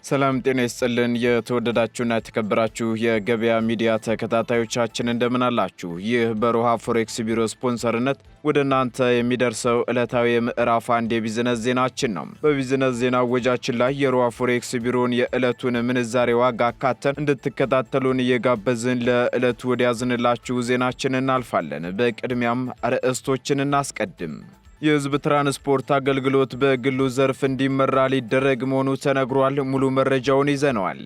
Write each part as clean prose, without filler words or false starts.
ሰላም ጤና ይስጥልን የተወደዳችሁና የተከበራችሁ የገበያ ሚዲያ ተከታታዮቻችን እንደምን አላችሁ? ይህ በሮሃ ፎሬክስ ቢሮ ስፖንሰርነት ወደ እናንተ የሚደርሰው ዕለታዊ የምዕራፍ 1 የቢዝነስ ዜናችን ነው። በቢዝነስ ዜና ወጃችን ላይ የሮሃ ፎሬክስ ቢሮን የዕለቱን ምንዛሬ ዋጋ አካተን እንድትከታተሉን እየጋበዝን ለዕለቱ ወደ ያዝንላችሁ ዜናችን እናልፋለን። በቅድሚያም አርዕስቶችን እናስቀድም። የህዝብ ትራንስፖርት አገልግሎት በግሉ ዘርፍ እንዲመራ ሊደረግ መሆኑ ተነግሯል። ሙሉ መረጃውን ይዘነዋል።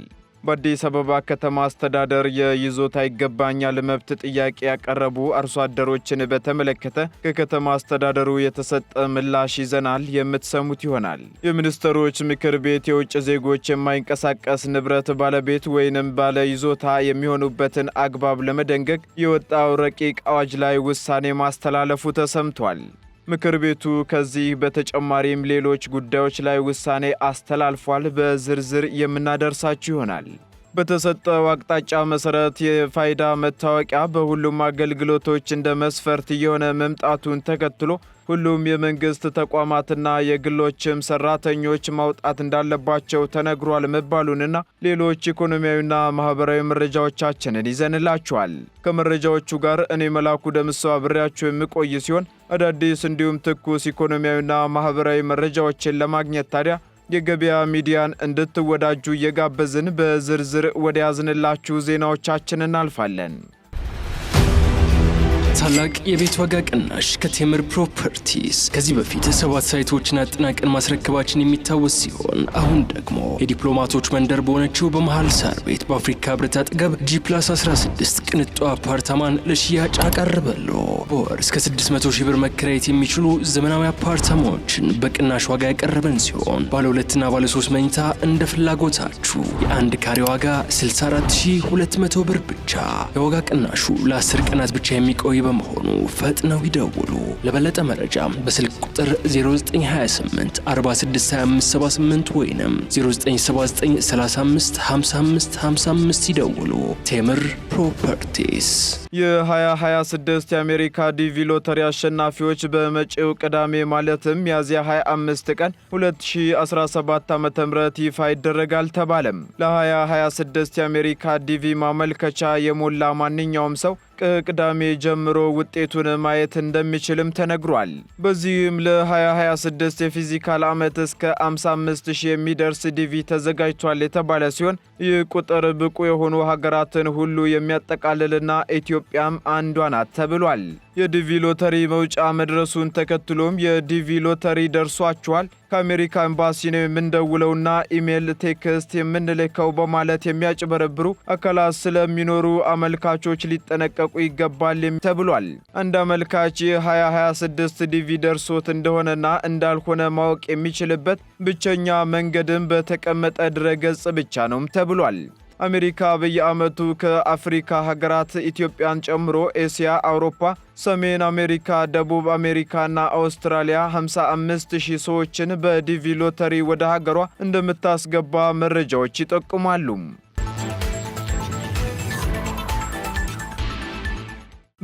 በአዲስ አበባ ከተማ አስተዳደር የይዞታ ይገባኛል መብት ጥያቄ ያቀረቡ አርሶ አደሮችን በተመለከተ ከከተማ አስተዳደሩ የተሰጠ ምላሽ ይዘናል፣ የምትሰሙት ይሆናል። የሚኒስትሮች ምክር ቤት የውጭ ዜጎች የማይንቀሳቀስ ንብረት ባለቤት ወይንም ባለ ይዞታ የሚሆኑበትን አግባብ ለመደንገግ የወጣው ረቂቅ አዋጅ ላይ ውሳኔ ማስተላለፉ ተሰምቷል። ምክር ቤቱ ከዚህ በተጨማሪም ሌሎች ጉዳዮች ላይ ውሳኔ አስተላልፏል። በዝርዝር የምናደርሳችሁ ይሆናል። በተሰጠው አቅጣጫ መሰረት የፋይዳ መታወቂያ በሁሉም አገልግሎቶች እንደ መስፈርት እየሆነ መምጣቱን ተከትሎ ሁሉም የመንግስት ተቋማትና የግሎችም ሰራተኞች ማውጣት እንዳለባቸው ተነግሯል መባሉንና ሌሎች ኢኮኖሚያዊና ማህበራዊ መረጃዎቻችንን ይዘንላችኋል። ከመረጃዎቹ ጋር እኔ መላኩ ደምሰው አብሬያችሁ የምቆይ ሲሆን አዳዲስ እንዲሁም ትኩስ ኢኮኖሚያዊና ማህበራዊ መረጃዎችን ለማግኘት ታዲያ የገበያ ሚዲያን እንድትወዳጁ እየጋበዝን በዝርዝር ወደ ያዝንላችሁ ዜናዎቻችን እናልፋለን። ታላቅ የቤት ዋጋ ቅናሽ ከቴምር ፕሮፐርቲስ። ከዚህ በፊት 7 ሳይቶችን አጠናቀን ማስረከባችን የሚታወስ ሲሆን አሁን ደግሞ የዲፕሎማቶች መንደር በሆነችው በመሃል ሳር ቤት በአፍሪካ ህብረት አጠገብ G+16 ቅንጡ አፓርታማን ለሽያጭ አቀርበሎ። በወር እስከ 600 ሺህ ብር መከራየት የሚችሉ ዘመናዊ አፓርታማዎችን በቅናሽ ዋጋ ያቀረበን ሲሆን ባለ 2 እና ባለ 3 መኝታ እንደ ፍላጎታችሁ የአንድ ካሬ ዋጋ 64200 ብር ብቻ። የዋጋ ቅናሹ ለ10 ቀናት ብቻ የሚቆይ በመሆኑ ፈጥነው ይደውሉ። ለበለጠ መረጃ በስልክ ቁጥር 0928 462578 ወይንም 0979 35 55 55 ይደውሉ። ቴምር ፕሮፐርቲስ። የ2026 የአሜሪካ ዲቪ ሎተሪ አሸናፊዎች በመጪው ቅዳሜ ማለትም ሚያዝያ 25 ቀን 2017 ዓ.ም ይፋ ይደረጋል ተባለም። ለ2026 የአሜሪካ ዲቪ ማመልከቻ የሞላ ማንኛውም ሰው ከቅዳሜ ጀምሮ ውጤቱን ማየት እንደሚችልም ተነግሯል። በዚህም ለ2026 የፊዚካል ዓመት እስከ 55000 የሚደርስ ዲቪ ተዘጋጅቷል የተባለ ሲሆን ይህ ቁጥር ብቁ የሆኑ ሀገራትን ሁሉ የሚያጠቃልልና ኢትዮጵያም አንዷ ናት ተብሏል። የዲቪ ሎተሪ መውጫ መድረሱን ተከትሎም የዲቪ ሎተሪ ደርሷቸዋል ከአሜሪካ ኤምባሲ ነው የምንደውለውና ኢሜል ቴክስት የምንልከው በማለት የሚያጭበረብሩ አካላት ስለሚኖሩ አመልካቾች ሊጠነቀቁ ይገባል ተብሏል። አንድ አመልካች የ2026 ዲቪ ደርሶት እንደሆነና እንዳልሆነ ማወቅ የሚችልበት ብቸኛ መንገድም በተቀመጠ ድረገጽ ብቻ ነው ተብሏል። አሜሪካ በየዓመቱ ከአፍሪካ ሀገራት ኢትዮጵያን ጨምሮ ኤስያ፣ አውሮፓ፣ ሰሜን አሜሪካ፣ ደቡብ አሜሪካና አውስትራሊያ 55000 ሰዎችን በዲቪ ሎተሪ ወደ ሀገሯ እንደምታስገባ መረጃዎች ይጠቁማሉ።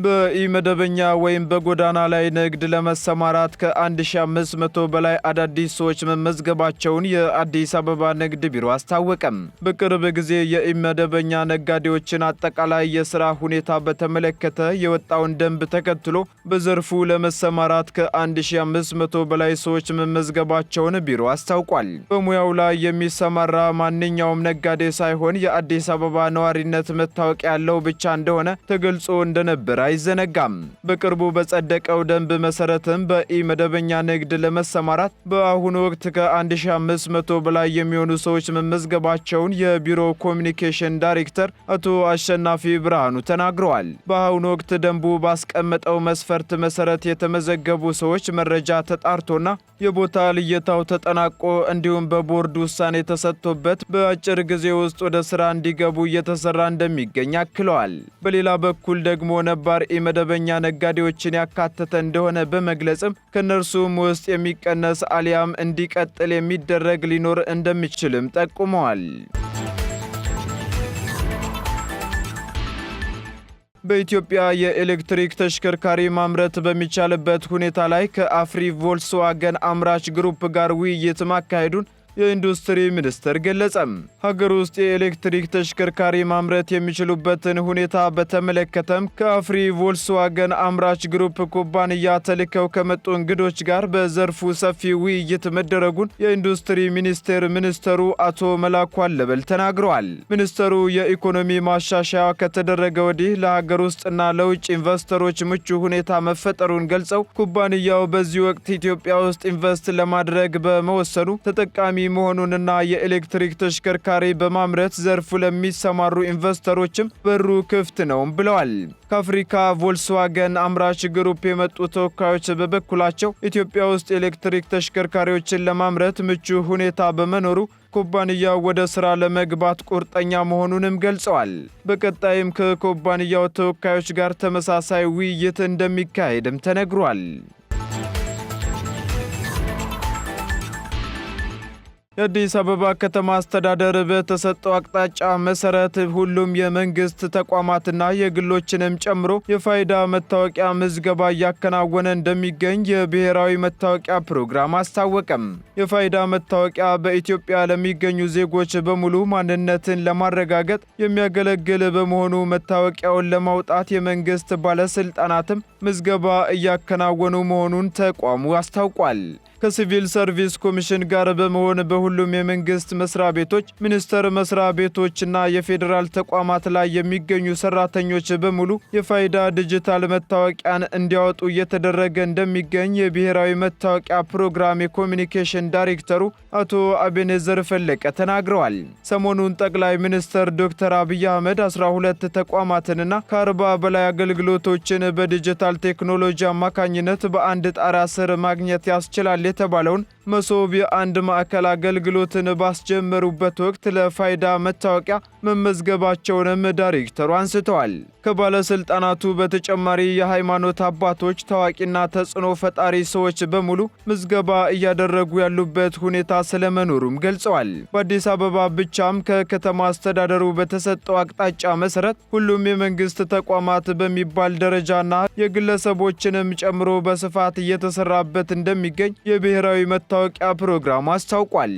በኢመደበኛ ወይም በጎዳና ላይ ንግድ ለመሰማራት ከ1500 በላይ አዳዲስ ሰዎች መመዝገባቸውን የአዲስ አበባ ንግድ ቢሮ አስታወቀም። በቅርብ ጊዜ የኢመደበኛ ነጋዴዎችን አጠቃላይ የሥራ ሁኔታ በተመለከተ የወጣውን ደንብ ተከትሎ በዘርፉ ለመሰማራት ከ1500 በላይ ሰዎች መመዝገባቸውን ቢሮ አስታውቋል። በሙያው ላይ የሚሰማራ ማንኛውም ነጋዴ ሳይሆን የአዲስ አበባ ነዋሪነት መታወቂያ ያለው ብቻ እንደሆነ ተገልጾ እንደነበር አይዘነጋም። በቅርቡ በጸደቀው ደንብ መሰረትም በኢመደበኛ ንግድ ለመሰማራት በአሁኑ ወቅት ከ1500 በላይ የሚሆኑ ሰዎች መመዝገባቸውን የቢሮ ኮሚኒኬሽን ዳይሬክተር አቶ አሸናፊ ብርሃኑ ተናግረዋል። በአሁኑ ወቅት ደንቡ ባስቀመጠው መስፈርት መሰረት የተመዘገቡ ሰዎች መረጃ ተጣርቶና የቦታ ልየታው ተጠናቆ እንዲሁም በቦርድ ውሳኔ ተሰጥቶበት በአጭር ጊዜ ውስጥ ወደ ስራ እንዲገቡ እየተሰራ እንደሚገኝ አክለዋል። በሌላ በኩል ደግሞ ነባር ኢመደበኛ ነጋዴዎችን ያካተተ እንደሆነ በመግለጽም ከነርሱም ውስጥ የሚቀነስ አሊያም እንዲቀጥል የሚደረግ ሊኖር እንደሚችልም ጠቁመዋል። በኢትዮጵያ የኤሌክትሪክ ተሽከርካሪ ማምረት በሚቻልበት ሁኔታ ላይ ከአፍሪ ቮልክስዋገን አምራች ግሩፕ ጋር ውይይት ማካሄዱን የኢንዱስትሪ ሚኒስቴር ገለጸም። ሀገር ውስጥ የኤሌክትሪክ ተሽከርካሪ ማምረት የሚችሉበትን ሁኔታ በተመለከተም ከአፍሪ ቮልስዋገን አምራች ግሩፕ ኩባንያ ተልከው ከመጡ እንግዶች ጋር በዘርፉ ሰፊ ውይይት መደረጉን የኢንዱስትሪ ሚኒስቴር ሚኒስትሩ አቶ መላኩ አለበል ተናግረዋል። ሚኒስትሩ የኢኮኖሚ ማሻሻያ ከተደረገ ወዲህ ለሀገር ውስጥና ለውጭ ኢንቨስተሮች ምቹ ሁኔታ መፈጠሩን ገልጸው ኩባንያው በዚህ ወቅት ኢትዮጵያ ውስጥ ኢንቨስት ለማድረግ በመወሰኑ ተጠቃሚ መሆኑንና የኤሌክትሪክ ተሽከርካሪ በማምረት ዘርፉ ለሚሰማሩ ኢንቨስተሮችም በሩ ክፍት ነው ብለዋል። ከአፍሪካ ቮልስዋገን አምራች ግሩፕ የመጡ ተወካዮች በበኩላቸው ኢትዮጵያ ውስጥ ኤሌክትሪክ ተሽከርካሪዎችን ለማምረት ምቹ ሁኔታ በመኖሩ ኩባንያው ወደ ሥራ ለመግባት ቁርጠኛ መሆኑንም ገልጸዋል። በቀጣይም ከኩባንያው ተወካዮች ጋር ተመሳሳይ ውይይት እንደሚካሄድም ተነግሯል። የአዲስ አበባ ከተማ አስተዳደር በተሰጠው አቅጣጫ መሰረት ሁሉም የመንግስት ተቋማትና የግሎችንም ጨምሮ የፋይዳ መታወቂያ ምዝገባ እያከናወነ እንደሚገኝ የብሔራዊ መታወቂያ ፕሮግራም አስታወቀም። የፋይዳ መታወቂያ በኢትዮጵያ ለሚገኙ ዜጎች በሙሉ ማንነትን ለማረጋገጥ የሚያገለግል በመሆኑ መታወቂያውን ለማውጣት የመንግስት ባለስልጣናትም ምዝገባ እያከናወኑ መሆኑን ተቋሙ አስታውቋል። ከሲቪል ሰርቪስ ኮሚሽን ጋር በመሆን በሁሉም የመንግስት መስሪያ ቤቶች፣ ሚኒስቴር መስሪያ ቤቶችና የፌዴራል ተቋማት ላይ የሚገኙ ሰራተኞች በሙሉ የፋይዳ ዲጂታል መታወቂያን እንዲያወጡ እየተደረገ እንደሚገኝ የብሔራዊ መታወቂያ ፕሮግራም የኮሚኒኬሽን ዳይሬክተሩ አቶ አቤኔዘር ፈለቀ ተናግረዋል። ሰሞኑን ጠቅላይ ሚኒስትር ዶክተር አብይ አህመድ 12 ተቋማትንና ከ40 በላይ አገልግሎቶችን በዲጂታል ቴክኖሎጂ አማካኝነት በአንድ ጣሪያ ስር ማግኘት ያስችላል የተባለውን መሶብ የአንድ ማዕከል አገልግሎትን ባስጀመሩበት ወቅት ለፋይዳ መታወቂያ መመዝገባቸውንም ዳይሬክተሩ አንስተዋል። ከባለስልጣናቱ በተጨማሪ የሃይማኖት አባቶች፣ ታዋቂና ተጽዕኖ ፈጣሪ ሰዎች በሙሉ ምዝገባ እያደረጉ ያሉበት ሁኔታ ስለመኖሩም ገልጸዋል። በአዲስ አበባ ብቻም ከከተማ አስተዳደሩ በተሰጠው አቅጣጫ መሰረት ሁሉም የመንግስት ተቋማት በሚባል ደረጃና የግለሰቦችንም ጨምሮ በስፋት እየተሰራበት እንደሚገኝ የብሔራዊ መታወቂያ ፕሮግራም አስታውቋል።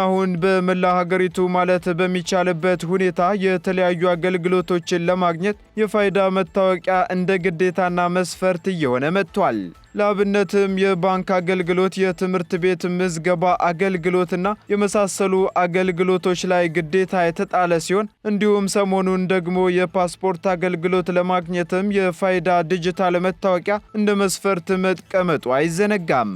አሁን በመላ ሀገሪቱ ማለት በሚቻልበት ሁኔታ የተለያዩ አገልግሎቶችን ለማግኘት የፋይዳ መታወቂያ እንደ ግዴታና መስፈርት እየሆነ መጥቷል። ለአብነትም የባንክ አገልግሎት፣ የትምህርት ቤት ምዝገባ አገልግሎትና የመሳሰሉ አገልግሎቶች ላይ ግዴታ የተጣለ ሲሆን እንዲሁም ሰሞኑን ደግሞ የፓስፖርት አገልግሎት ለማግኘትም የፋይዳ ዲጂታል መታወቂያ እንደ መስፈርት መቀመጡ አይዘነጋም።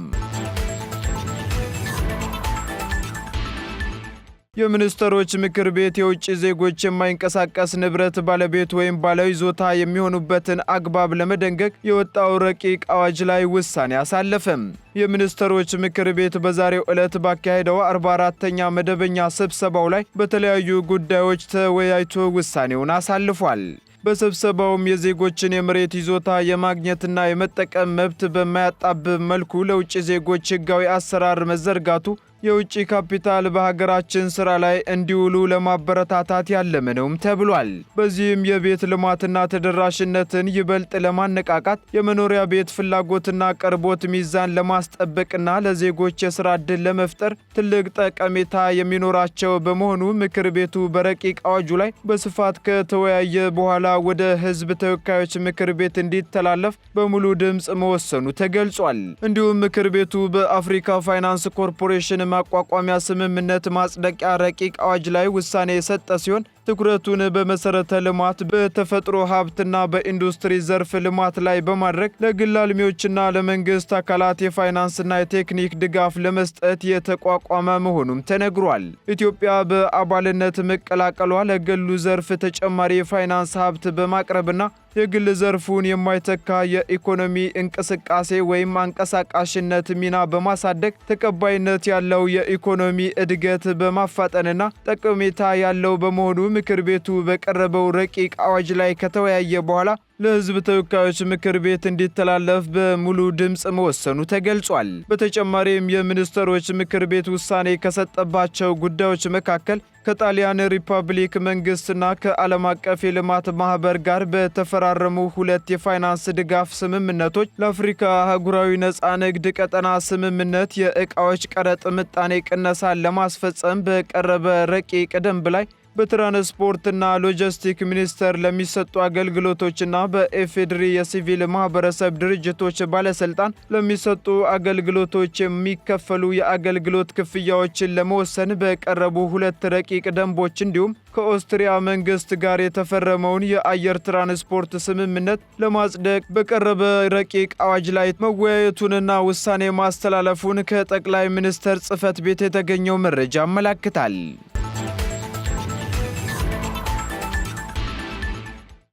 የሚኒስትሮች ምክር ቤት የውጭ ዜጎች የማይንቀሳቀስ ንብረት ባለቤት ወይም ባለይዞታ የሚሆኑበትን አግባብ ለመደንገግ የወጣው ረቂቅ አዋጅ ላይ ውሳኔ አሳለፈም። የሚኒስትሮች ምክር ቤት በዛሬው ዕለት ባካሄደው 44ኛ መደበኛ ስብሰባው ላይ በተለያዩ ጉዳዮች ተወያይቶ ውሳኔውን አሳልፏል። በስብሰባውም የዜጎችን የመሬት ይዞታ የማግኘትና የመጠቀም መብት በማያጣብብ መልኩ ለውጭ ዜጎች ሕጋዊ አሰራር መዘርጋቱ የውጭ ካፒታል በሀገራችን ሥራ ላይ እንዲውሉ ለማበረታታት ያለመ ነውም ተብሏል። በዚህም የቤት ልማትና ተደራሽነትን ይበልጥ ለማነቃቃት የመኖሪያ ቤት ፍላጎትና ቅርቦት ሚዛን ለማስጠበቅና ለዜጎች የሥራ ዕድል ለመፍጠር ትልቅ ጠቀሜታ የሚኖራቸው በመሆኑ ምክር ቤቱ በረቂቅ አዋጁ ላይ በስፋት ከተወያየ በኋላ ወደ ሕዝብ ተወካዮች ምክር ቤት እንዲተላለፍ በሙሉ ድምፅ መወሰኑ ተገልጿል። እንዲሁም ምክር ቤቱ በአፍሪካ ፋይናንስ ኮርፖሬሽን ማቋቋሚያ ስምምነት ማጽደቂያ ረቂቅ አዋጅ ላይ ውሳኔ የሰጠ ሲሆን ትኩረቱን በመሰረተ ልማት፣ በተፈጥሮ ሀብትና በኢንዱስትሪ ዘርፍ ልማት ላይ በማድረግ ለግል አልሚዎችና ለመንግስት አካላት የፋይናንስና የቴክኒክ ድጋፍ ለመስጠት የተቋቋመ መሆኑም ተነግሯል። ኢትዮጵያ በአባልነት መቀላቀሏ ለግሉ ዘርፍ ተጨማሪ የፋይናንስ ሀብት በማቅረብና የግል ዘርፉን የማይተካ የኢኮኖሚ እንቅስቃሴ ወይም አንቀሳቃሽነት ሚና በማሳደግ ተቀባይነት ያለው የኢኮኖሚ እድገት በማፋጠንና ጠቀሜታ ያለው በመሆኑ ምክር ቤቱ በቀረበው ረቂቅ አዋጅ ላይ ከተወያየ በኋላ ለሕዝብ ተወካዮች ምክር ቤት እንዲተላለፍ በሙሉ ድምፅ መወሰኑ ተገልጿል። በተጨማሪም የሚኒስትሮች ምክር ቤት ውሳኔ ከሰጠባቸው ጉዳዮች መካከል ከጣሊያን ሪፐብሊክ መንግስትና ከዓለም አቀፍ የልማት ማህበር ጋር በተፈራረሙ 2 የፋይናንስ ድጋፍ ስምምነቶች፣ ለአፍሪካ አህጉራዊ ነፃ ንግድ ቀጠና ስምምነት የዕቃዎች ቀረጥ ምጣኔ ቅነሳን ለማስፈጸም በቀረበ ረቂቅ ደንብ ላይ በትራንስፖርትና ሎጂስቲክ ሚኒስቴር ለሚሰጡ አገልግሎቶችና በኢፌዴሪ የሲቪል ማህበረሰብ ድርጅቶች ባለስልጣን ለሚሰጡ አገልግሎቶች የሚከፈሉ የአገልግሎት ክፍያዎችን ለመወሰን በቀረቡ 2 ረቂቅ ደንቦች እንዲሁም ከኦስትሪያ መንግስት ጋር የተፈረመውን የአየር ትራንስፖርት ስምምነት ለማጽደቅ በቀረበ ረቂቅ አዋጅ ላይ መወያየቱንና ውሳኔ ማስተላለፉን ከጠቅላይ ሚኒስትር ጽሕፈት ቤት የተገኘው መረጃ ያመለክታል።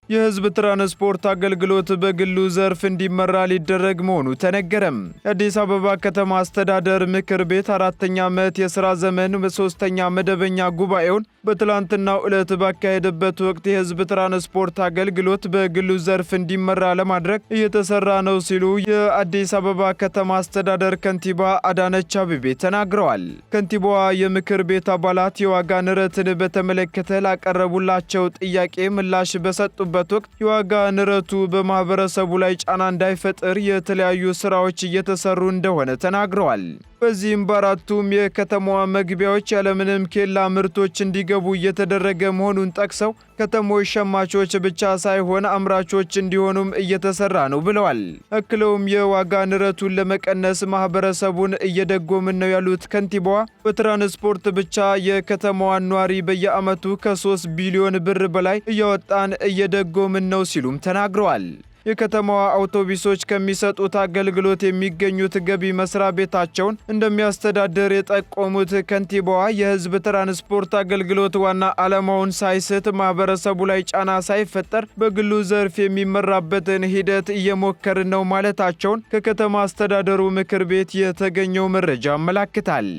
የህዝብ ትራንስፖርት አገልግሎት በግሉ ዘርፍ እንዲመራ ሊደረግ መሆኑ ተነገረም። የአዲስ አበባ ከተማ አስተዳደር ምክር ቤት 4ኛ ዓመት የሥራ ዘመን 3ኛ መደበኛ ጉባኤውን በትላንትናው ዕለት ባካሄደበት ወቅት የህዝብ ትራንስፖርት አገልግሎት በግሉ ዘርፍ እንዲመራ ለማድረግ እየተሰራ ነው ሲሉ የአዲስ አበባ ከተማ አስተዳደር ከንቲባ አዳነች አቤቤ ተናግረዋል። ከንቲባዋ የምክር ቤት አባላት የዋጋ ንረትን በተመለከተ ላቀረቡላቸው ጥያቄ ምላሽ በሰጡበት ወቅት የዋጋ ንረቱ በማህበረሰቡ ላይ ጫና እንዳይፈጥር የተለያዩ ስራዎች እየተሰሩ እንደሆነ ተናግረዋል። በዚህም በአራቱም የከተማዋ መግቢያዎች ያለምንም ኬላ ምርቶች እንዲገቡ እየተደረገ መሆኑን ጠቅሰው ከተሞች ሸማቾች ብቻ ሳይሆን አምራቾች እንዲሆኑም እየተሰራ ነው ብለዋል። አክለውም የዋጋ ንረቱን ለመቀነስ ማህበረሰቡን እየደጎምን ነው ያሉት ከንቲባዋ በትራንስፖርት ብቻ የከተማዋን ኗሪ በየዓመቱ ከ3 ቢሊዮን ብር በላይ እያወጣን እየደጎምን ነው ሲሉም ተናግረዋል። የከተማዋ አውቶቡሶች ከሚሰጡት አገልግሎት የሚገኙት ገቢ መስሪያ ቤታቸውን እንደሚያስተዳድር የጠቆሙት ከንቲባዋ የህዝብ ትራንስፖርት አገልግሎት ዋና ዓላማውን ሳይስት ማህበረሰቡ ላይ ጫና ሳይፈጠር በግሉ ዘርፍ የሚመራበትን ሂደት እየሞከርን ነው ማለታቸውን ከከተማ አስተዳደሩ ምክር ቤት የተገኘው መረጃ ያመለክታል።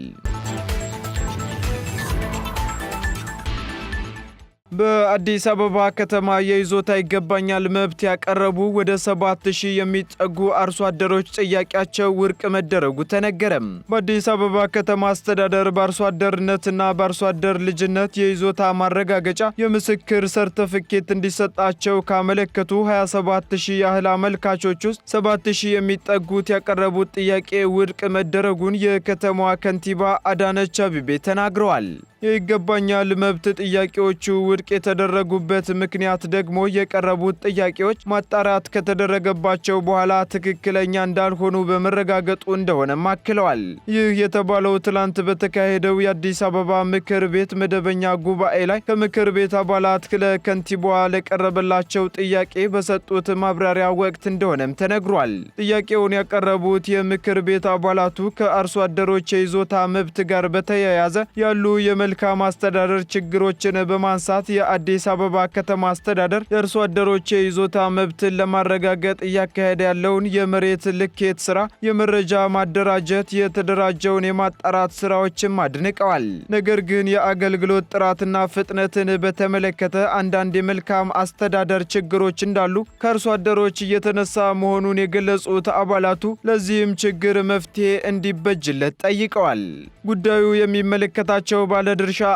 በአዲስ አበባ ከተማ የይዞታ ይገባኛል መብት ያቀረቡ ወደ 7000 የሚጠጉ አርሶ አደሮች ጥያቄያቸው ውድቅ መደረጉ ተነገረም። በአዲስ አበባ ከተማ አስተዳደር በአርሶ አደርነትና በአርሶ አደር ልጅነት የይዞታ ማረጋገጫ የምስክር ሰርተፍኬት እንዲሰጣቸው ካመለከቱ 27000 ያህል አመልካቾች ውስጥ 7000 የሚጠጉት ያቀረቡት ጥያቄ ውድቅ መደረጉን የከተማዋ ከንቲባ አዳነች አቤቤ ተናግረዋል። የይገባኛል መብት ጥያቄዎቹ ውድቅ የተደረጉበት ምክንያት ደግሞ የቀረቡት ጥያቄዎች ማጣራት ከተደረገባቸው በኋላ ትክክለኛ እንዳልሆኑ በመረጋገጡ እንደሆነም አክለዋል። ይህ የተባለው ትላንት በተካሄደው የአዲስ አበባ ምክር ቤት መደበኛ ጉባኤ ላይ ከምክር ቤት አባላት ለከንቲባዋ ለቀረበላቸው ጥያቄ በሰጡት ማብራሪያ ወቅት እንደሆነም ተነግሯል። ጥያቄውን ያቀረቡት የምክር ቤት አባላቱ ከአርሶ አደሮች የይዞታ መብት ጋር በተያያዘ ያሉ የመልካም አስተዳደር ችግሮችን በማንሳት የአዲስ አበባ ከተማ አስተዳደር የአርሶ አደሮች የይዞታ መብትን ለማረጋገጥ እያካሄደ ያለውን የመሬት ልኬት ስራ፣ የመረጃ ማደራጀት፣ የተደራጀውን የማጣራት ስራዎችም አድንቀዋል። ነገር ግን የአገልግሎት ጥራትና ፍጥነትን በተመለከተ አንዳንድ የመልካም አስተዳደር ችግሮች እንዳሉ ከአርሶ አደሮች እየተነሳ መሆኑን የገለጹት አባላቱ ለዚህም ችግር መፍትሄ እንዲበጅለት ጠይቀዋል። ጉዳዩ የሚመለከታቸው ባለድርሻ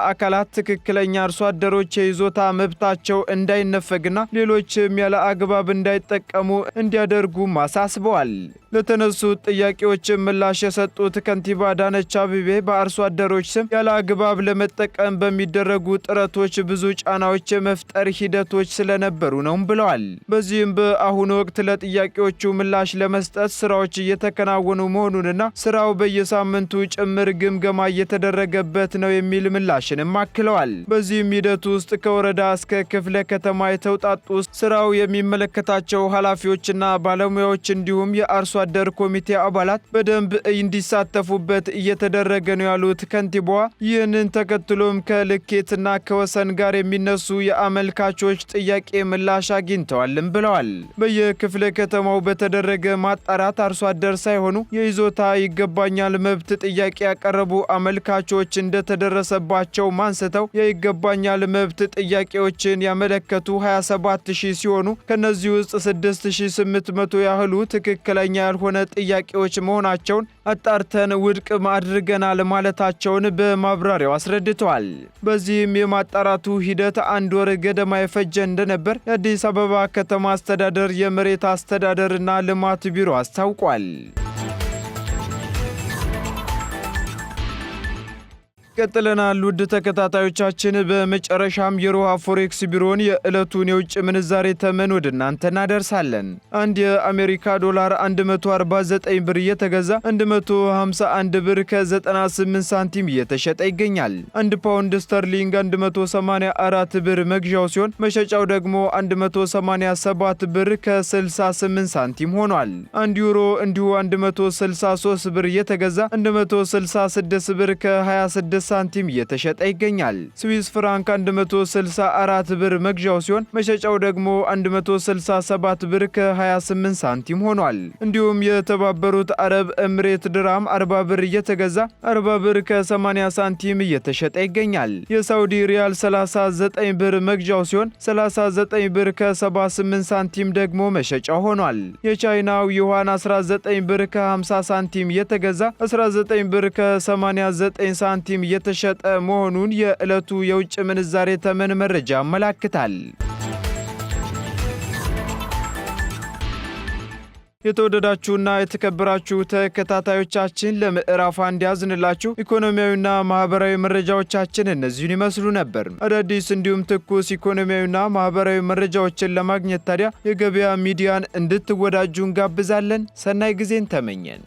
አካላት ትክክለኛ አርሶ አደሮች የይዞታ መብታቸው እንዳይነፈግና ሌሎችም ያለ አግባብ እንዳይጠቀሙ እንዲያደርጉም አሳስበዋል። ለተነሱት ጥያቄዎች ምላሽ የሰጡት ከንቲባ አዳነች አቤቤ በአርሶ አደሮች ስም ያለ አግባብ ለመጠቀም በሚደረጉ ጥረቶች ብዙ ጫናዎች የመፍጠር ሂደቶች ስለነበሩ ነው ብለዋል። በዚህም በአሁኑ ወቅት ለጥያቄዎቹ ምላሽ ለመስጠት ስራዎች እየተከናወኑ መሆኑንና ስራው በየሳምንቱ ጭምር ግምገማ እየተደረገበት ነው የሚል ምላሽንም አክለዋል። በዚህም ሂደት ውስጥ ከወረዳ እስከ ክፍለ ከተማ የተውጣጡ ስራው የሚመለከታቸው ኃላፊዎችና ባለሙያዎች እንዲሁም የአርሶ አደር ኮሚቴ አባላት በደንብ እንዲሳተፉበት እየተደረገ ነው ያሉት ከንቲባዋ ይህንን ተከትሎም ከልኬትና ከወሰን ጋር የሚነሱ የአመልካቾች ጥያቄ ምላሽ አግኝተዋልም ብለዋል። በየክፍለ ከተማው በተደረገ ማጣራት አርሶ አደር ሳይሆኑ የይዞታ ይገባኛል መብት ጥያቄ ያቀረቡ አመልካቾች እንደተደረሰ እንደደረሰባቸው ማንስተው የይገባኛል መብት ጥያቄዎችን ያመለከቱ 27000 ሲሆኑ ከነዚህ ውስጥ 6800 ያህሉ ትክክለኛ ያልሆነ ጥያቄዎች መሆናቸውን አጣርተን ውድቅ አድርገናል ማለታቸውን በማብራሪያው አስረድተዋል። በዚህም የማጣራቱ ሂደት 1 ወር ገደማ የፈጀ እንደነበር የአዲስ አበባ ከተማ አስተዳደር የመሬት አስተዳደርና ልማት ቢሮ አስታውቋል። ቀጥለናል። ውድ ተከታታዮቻችን፣ በመጨረሻም የሮሃ ፎሬክስ ቢሮን የዕለቱን የውጭ ምንዛሬ ተመን ወደ እናንተ እናደርሳለን። አንድ የአሜሪካ ዶላር 149 ብር እየተገዛ 151 ብር ከ98 ሳንቲም እየተሸጠ ይገኛል። 1 ፓውንድ ስተርሊንግ 184 ብር መግዣው ሲሆን መሸጫው ደግሞ 187 ብር ከ68 ሳንቲም ሆኗል። 1 ዩሮ እንዲሁ 163 ብር እየተገዛ 166 ብር ከ26 ሳንቲም እየተሸጠ ይገኛል። ስዊስ ፍራንክ 164 ብር መግዣው ሲሆን መሸጫው ደግሞ 167 ብር ከ28 ሳንቲም ሆኗል። እንዲሁም የተባበሩት አረብ ኤምሬት ድራም 40 ብር እየተገዛ 40 ብር ከ80 ሳንቲም እየተሸጠ ይገኛል። የሳውዲ ሪያል 39 ብር መግዣው ሲሆን 39 ብር ከ78 ሳንቲም ደግሞ መሸጫው ሆኗል። የቻይናው ዩዋን 19 ብር ከ50 ሳንቲም እየተገዛ 19 ብር ከ89 ሳንቲም የተሸጠ መሆኑን የዕለቱ የውጭ ምንዛሬ ተመን መረጃ ያመለክታል። የተወደዳችሁና የተከበራችሁ ተከታታዮቻችን ለምዕራፍ 1 ያዝንላችሁ ኢኮኖሚያዊና ማህበራዊ መረጃዎቻችን እነዚህን ይመስሉ ነበር። አዳዲስ እንዲሁም ትኩስ ኢኮኖሚያዊና ማህበራዊ መረጃዎችን ለማግኘት ታዲያ የገበያ ሚዲያን እንድትወዳጁ እንጋብዛለን። ሰናይ ጊዜን ተመኘን።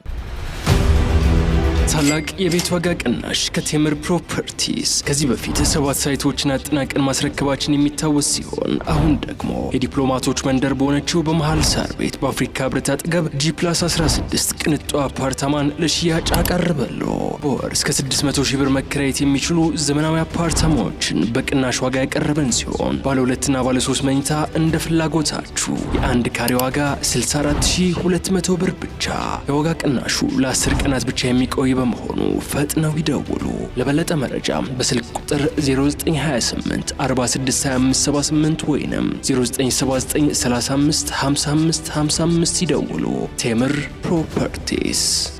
ታላቅ የቤት ዋጋ ቅናሽ ከቴምር ፕሮፐርቲስ። ከዚህ በፊት 7 ሳይቶችን አጠናቀን ማስረከባችን የሚታወስ ሲሆን አሁን ደግሞ የዲፕሎማቶች መንደር በሆነችው በመሃል ሳር ቤት በአፍሪካ ህብረት አጠገብ G+16 ቅንጡ አፓርታማን ለሽያጭ አቀርበሎ። በወር እስከ 600 ሺህ ብር መከራየት የሚችሉ ዘመናዊ አፓርታማዎችን በቅናሽ ዋጋ ያቀረበን ሲሆን ባለ 2 እና ባለ 3 መኝታ እንደ ፍላጎታችሁ የአንድ ካሬ ዋጋ 64200 ብር ብቻ። የዋጋ ቅናሹ ለ10 ቀናት ብቻ የሚቆይ በመሆኑ ፈጥነው ይደውሉ። ለበለጠ መረጃ በስልክ ቁጥር 0928 462578 ወይንም 0979 35 55 55 ይደውሉ። ቴምር ፕሮፐርቲስ።